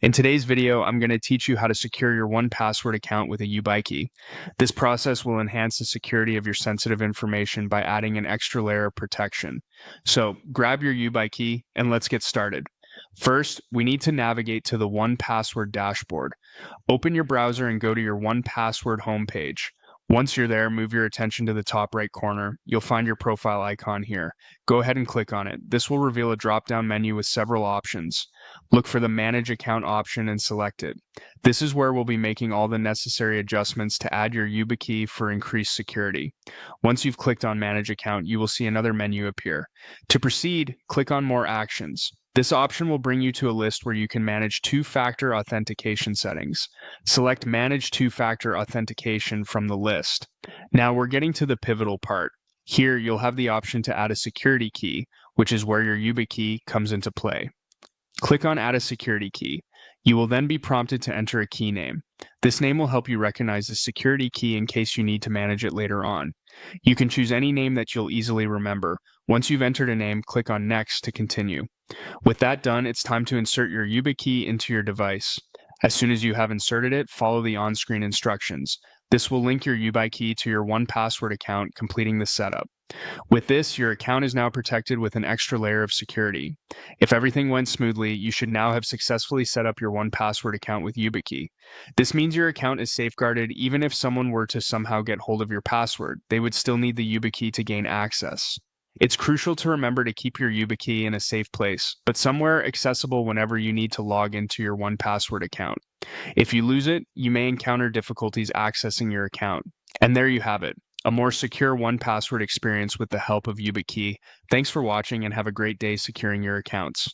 In today's video, I'm going to teach you how to secure your 1Password account with a Yubikey. This process will enhance the security of your sensitive information by adding an extra layer of protection. So grab your Yubikey and let's get started. First, we need to navigate to the 1Password dashboard. Open your browser and go to your 1Password homepage. Once you're there, move your attention to the top right corner. You'll find your profile icon here. Go ahead and click on it. This will reveal a drop-down menu with several options. Look for the Manage Account option and select it. This is where we'll be making all the necessary adjustments to add your Yubikey for increased security. Once you've clicked on Manage Account, you will see another menu appear. To proceed, click on More Actions. This option will bring you to a list where you can manage two-factor authentication settings. Select Manage Two-Factor Authentication from the list. Now we're getting to the pivotal part. Here, you'll have the option to add a security key, which is where your Yubikey comes into play. Click on Add a Security Key. You will then be prompted to enter a key name. This name will help you recognize the security key in case you need to manage it later on. You can choose any name that you'll easily remember. Once you've entered a name, click on Next to continue. With that done, it's time to insert your Yubikey into your device. As soon as you have inserted it, follow the on-screen instructions. This will link your Yubikey to your 1Password account, completing the setup. With this, your account is now protected with an extra layer of security. If everything went smoothly, you should now have successfully set up your 1Password account with Yubikey. This means your account is safeguarded even if someone were to somehow get hold of your password. They would still need the Yubikey to gain access. It's crucial to remember to keep your Yubikey in a safe place, but somewhere accessible whenever you need to log into your 1Password account. If you lose it, you may encounter difficulties accessing your account. And there you have it, a more secure 1Password experience with the help of Yubikey. Thanks for watching and have a great day securing your accounts.